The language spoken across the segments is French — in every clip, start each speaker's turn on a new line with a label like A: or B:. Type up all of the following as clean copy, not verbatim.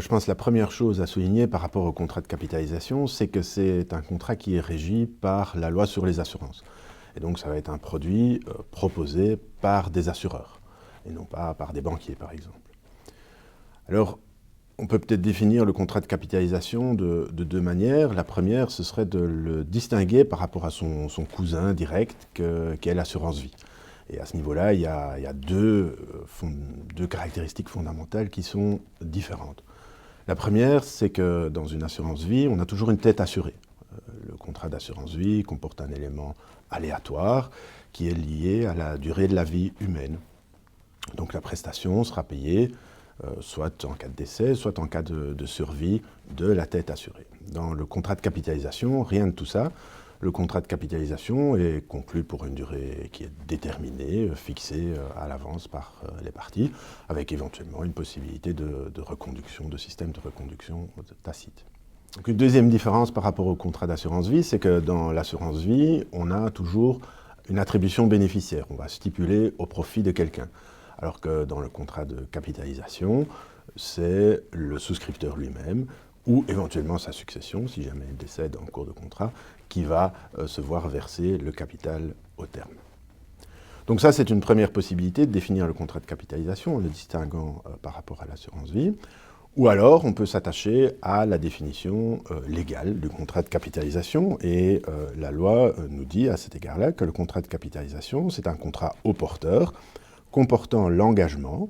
A: Je pense que la première chose à souligner par rapport au contrat de capitalisation, c'est que c'est un contrat qui est régi par la loi sur les assurances. Et donc ça va être un produit proposé par des assureurs, et non pas par des banquiers par exemple. Alors, on peut peut-être définir le contrat de capitalisation de deux manières. La première, ce serait de le distinguer par rapport à son cousin direct, qu'est l'assurance vie. Et à ce niveau-là, il y a deux caractéristiques fondamentales qui sont différentes. La première, c'est que dans une assurance vie, on a toujours une tête assurée. Le contrat d'assurance vie comporte un élément aléatoire qui est lié à la durée de la vie humaine. Donc la prestation sera payée soit en cas de décès, soit en cas de survie de la tête assurée. Dans le contrat de capitalisation, rien de tout ça. Le contrat de capitalisation est conclu pour une durée qui est déterminée, fixée à l'avance par les parties, avec éventuellement une possibilité de reconduction, de système de reconduction tacite. Donc une deuxième différence par rapport au contrat d'assurance vie, c'est que dans l'assurance vie, on a toujours une attribution bénéficiaire. On va stipuler au profit de quelqu'un. Alors que dans le contrat de capitalisation, c'est le souscripteur lui-même ou éventuellement sa succession, si jamais il décède en cours de contrat, qui va se voir verser le capital au terme. Donc ça, c'est une première possibilité de définir le contrat de capitalisation en le distinguant par rapport à l'assurance vie. Ou alors, on peut s'attacher à la définition légale du contrat de capitalisation. Et la loi nous dit à cet égard-là que le contrat de capitalisation, c'est un contrat au porteur comportant l'engagement,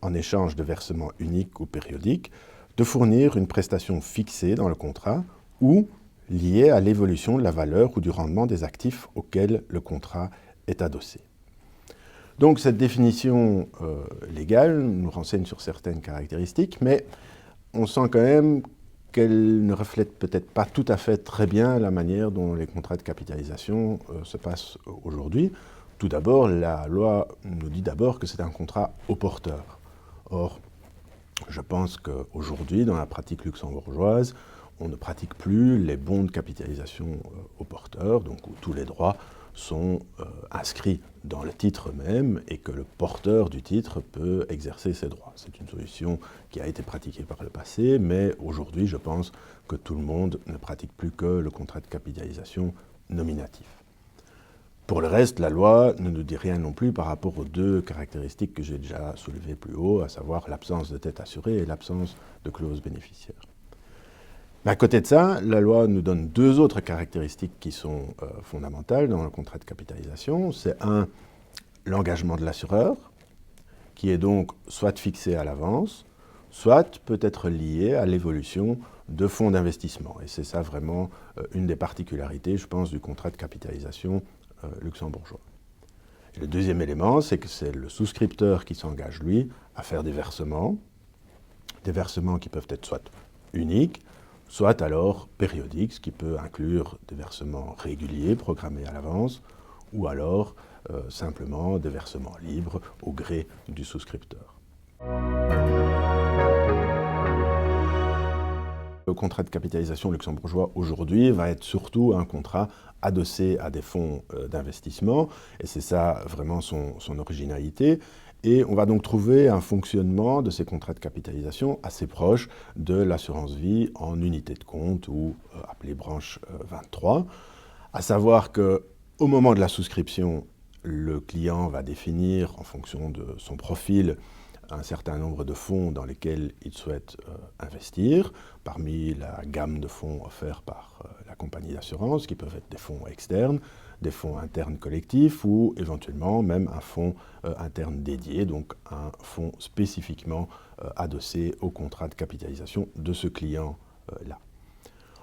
A: en échange de versements uniques ou périodiques, de fournir une prestation fixée dans le contrat ou liée à l'évolution de la valeur ou du rendement des actifs auxquels le contrat est adossé. Donc cette définition légale nous renseigne sur certaines caractéristiques, mais on sent quand même qu'elle ne reflète peut-être pas tout à fait très bien la manière dont les contrats de capitalisation se passent aujourd'hui. Tout d'abord, la loi nous dit d'abord que c'est un contrat au porteur. Or, je pense qu'aujourd'hui, dans la pratique luxembourgeoise, on ne pratique plus les bons de capitalisation au porteur, donc où tous les droits sont inscrits dans le titre même et que le porteur du titre peut exercer ses droits. C'est une solution qui a été pratiquée par le passé, mais aujourd'hui, je pense que tout le monde ne pratique plus que le contrat de capitalisation nominatif. Pour le reste, la loi ne nous dit rien non plus par rapport aux deux caractéristiques que j'ai déjà soulevées plus haut, à savoir l'absence de tête assurée et l'absence de clause bénéficiaire. Mais à côté de ça, la loi nous donne deux autres caractéristiques qui sont fondamentales dans le contrat de capitalisation. C'est l'engagement de l'assureur, qui est donc soit fixé à l'avance, soit peut être lié à l'évolution de fonds d'investissement. Et c'est ça vraiment une des particularités, je pense, du contrat de capitalisation luxembourgeois. Et le deuxième élément, c'est que c'est le souscripteur qui s'engage, lui, à faire des versements qui peuvent être soit uniques, soit alors périodiques, ce qui peut inclure des versements réguliers, programmés à l'avance, ou alors simplement des versements libres au gré du souscripteur. Le contrat de capitalisation luxembourgeois aujourd'hui va être surtout un contrat adossé à des fonds d'investissement, et c'est ça vraiment son originalité. Et on va donc trouver un fonctionnement de ces contrats de capitalisation assez proche de l'assurance vie en unité de compte ou appelée branche 23, à savoir qu'au moment de la souscription, le client va définir en fonction de son profil un certain nombre de fonds dans lesquels il souhaite investir, parmi la gamme de fonds offerts par la compagnie d'assurance, qui peuvent être des fonds externes, des fonds internes collectifs ou éventuellement même un fonds interne dédié, donc un fonds spécifiquement adossé au contrat de capitalisation de ce client-là.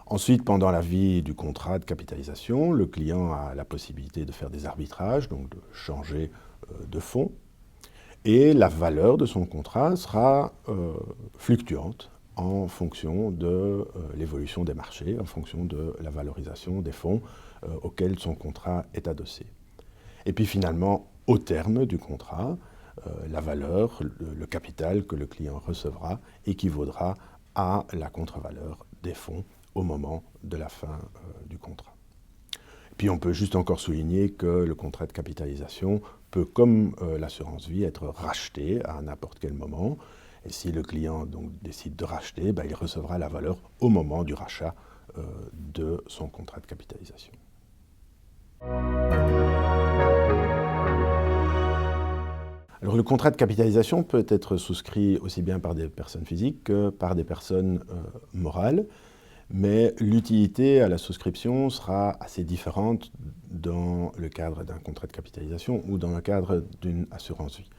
A: Ensuite, pendant la vie du contrat de capitalisation, le client a la possibilité de faire des arbitrages, donc de changer de fonds. Et la valeur de son contrat sera fluctuante en fonction de l'évolution des marchés, en fonction de la valorisation des fonds auxquels son contrat est adossé. Et puis finalement, au terme du contrat, la valeur, le capital que le client recevra équivaudra à la contre-valeur des fonds au moment de la fin du contrat. Puis on peut juste encore souligner que le contrat de capitalisation peut, comme l'assurance vie, être racheté à n'importe quel moment. Et si le client donc décide de racheter, il recevra la valeur au moment du rachat de son contrat de capitalisation. Alors le contrat de capitalisation peut être souscrit aussi bien par des personnes physiques que par des personnes morales, mais l'utilité à la souscription sera assez différente dans le cadre d'un contrat de capitalisation ou dans le cadre d'une assurance vie.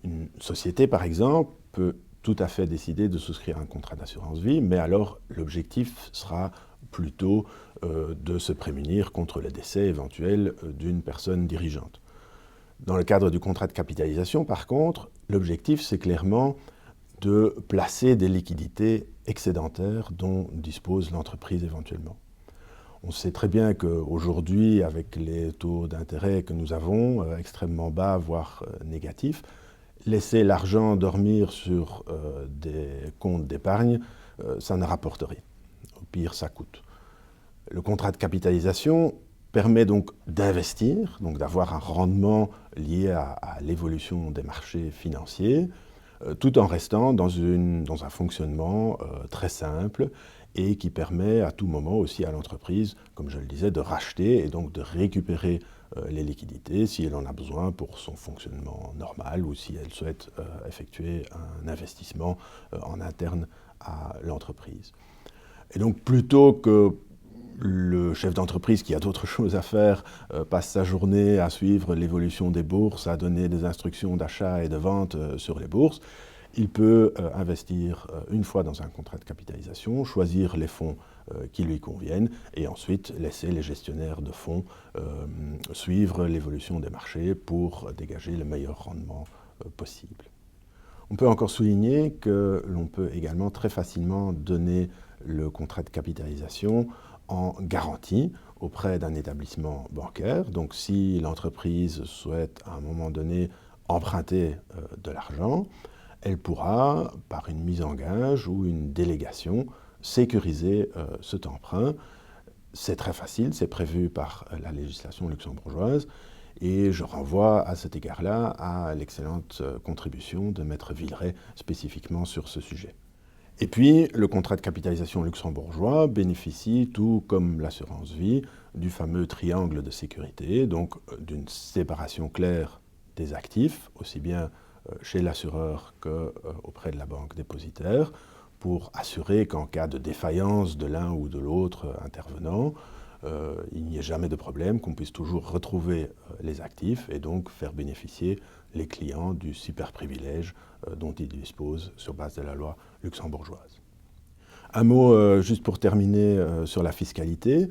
A: Une société, par exemple, peut tout à fait décider de souscrire un contrat d'assurance vie, mais alors l'objectif sera plutôt de se prémunir contre le décès éventuel d'une personne dirigeante. Dans le cadre du contrat de capitalisation, par contre, l'objectif, c'est clairement de placer des liquidités excédentaires dont dispose l'entreprise éventuellement. On sait très bien qu'aujourd'hui, avec les taux d'intérêt que nous avons, extrêmement bas, voire négatifs, laisser l'argent dormir sur des comptes d'épargne, ça ne rapporte rien. Au pire, ça coûte. Le contrat de capitalisation permet donc d'investir, donc d'avoir un rendement lié à l'évolution des marchés financiers, tout en restant dans un fonctionnement très simple et qui permet à tout moment aussi à l'entreprise, comme je le disais, de racheter et donc de récupérer les liquidités si elle en a besoin pour son fonctionnement normal ou si elle souhaite effectuer un investissement en interne à l'entreprise. Et donc plutôt que le chef d'entreprise qui a d'autres choses à faire passe sa journée à suivre l'évolution des bourses, à donner des instructions d'achat et de vente sur les bourses, il peut investir une fois dans un contrat de capitalisation, choisir les fonds qui lui conviennent et ensuite laisser les gestionnaires de fonds suivre l'évolution des marchés pour dégager le meilleur rendement possible. On peut encore souligner que l'on peut également très facilement donner le contrat de capitalisation en garantie auprès d'un établissement bancaire. Donc si l'entreprise souhaite à un moment donné emprunter de l'argent, elle pourra, par une mise en gage ou une délégation, sécuriser cet emprunt. C'est très facile, c'est prévu par la législation luxembourgeoise et je renvoie à cet égard-là à l'excellente contribution de Maître Villeray spécifiquement sur ce sujet. Et puis, le contrat de capitalisation luxembourgeois bénéficie, tout comme l'assurance vie, du fameux triangle de sécurité, donc d'une séparation claire des actifs, aussi bien chez l'assureur qu'auprès de la banque dépositaire, pour assurer qu'en cas de défaillance de l'un ou de l'autre intervenant, il n'y ait jamais de problème, qu'on puisse toujours retrouver les actifs et donc faire bénéficier les clients du super privilège dont ils disposent sur base de la loi luxembourgeoise. Un mot juste pour terminer sur la fiscalité.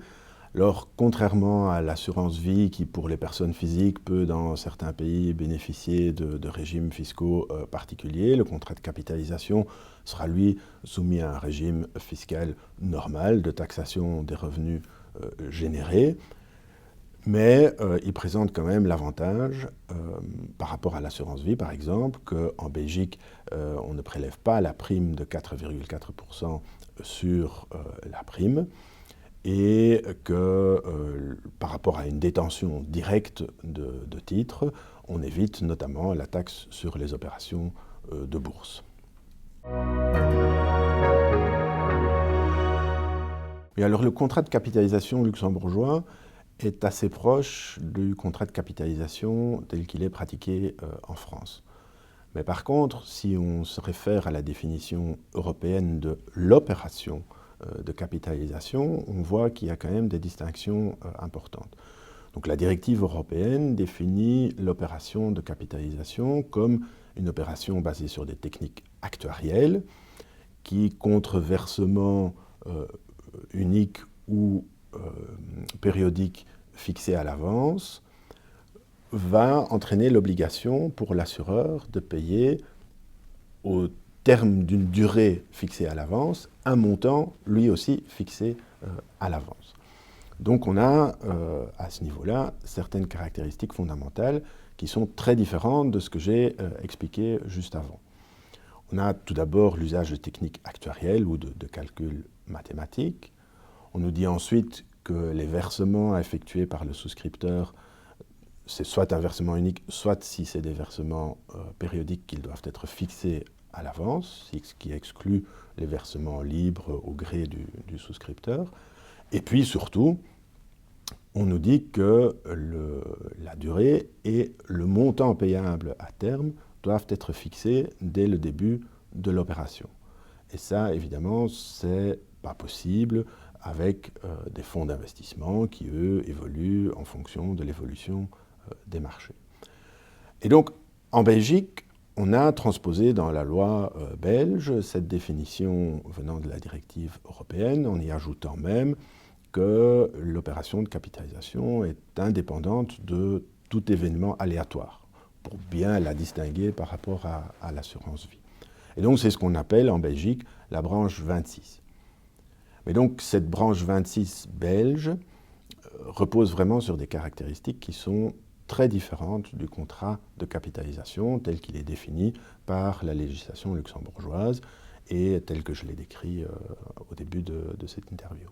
A: Alors, contrairement à l'assurance vie qui, pour les personnes physiques, peut dans certains pays bénéficier de régimes fiscaux particuliers, le contrat de capitalisation sera, lui, soumis à un régime fiscal normal de taxation des revenus générés, mais il présente quand même l'avantage, par rapport à l'assurance vie par exemple, qu'en Belgique, on ne prélève pas la prime de 4,4% sur la prime, et que par rapport à une détention directe de titres, on évite notamment la taxe sur les opérations de bourse. Et alors le contrat de capitalisation luxembourgeois est assez proche du contrat de capitalisation tel qu'il est pratiqué en France. Mais par contre, si on se réfère à la définition européenne de l'opération de capitalisation, on voit qu'il y a quand même des distinctions importantes. Donc la directive européenne définit l'opération de capitalisation comme une opération basée sur des techniques actuarielles qui, contre versement unique ou périodique fixé à l'avance, va entraîner l'obligation pour l'assureur de payer au terme d'une durée fixée à l'avance, un montant lui aussi fixé à l'avance. Donc on a à ce niveau-là certaines caractéristiques fondamentales qui sont très différentes de ce que j'ai expliqué juste avant. On a tout d'abord l'usage de techniques actuarielles ou de calculs mathématiques. On nous dit ensuite que les versements effectués par le souscripteur, c'est soit un versement unique, soit si c'est des versements périodiques qu'ils doivent être fixés à l'avance, ce qui exclut les versements libres au gré du souscripteur. Et puis surtout, on nous dit que la durée et le montant payable à terme doivent être fixés dès le début de l'opération. Et ça, évidemment, c'est pas possible avec des fonds d'investissement qui, eux, évoluent en fonction de l'évolution des marchés. Et donc, en Belgique, on a transposé dans la loi belge cette définition venant de la directive européenne, en y ajoutant même que l'opération de capitalisation est indépendante de tout événement aléatoire, pour bien la distinguer par rapport à l'assurance vie. Et donc c'est ce qu'on appelle en Belgique la branche 26. Mais donc cette branche 26 belge repose vraiment sur des caractéristiques qui sont très différentes du contrat de capitalisation tel qu'il est défini par la législation luxembourgeoise et tel que je l'ai décrit au début de cette interview.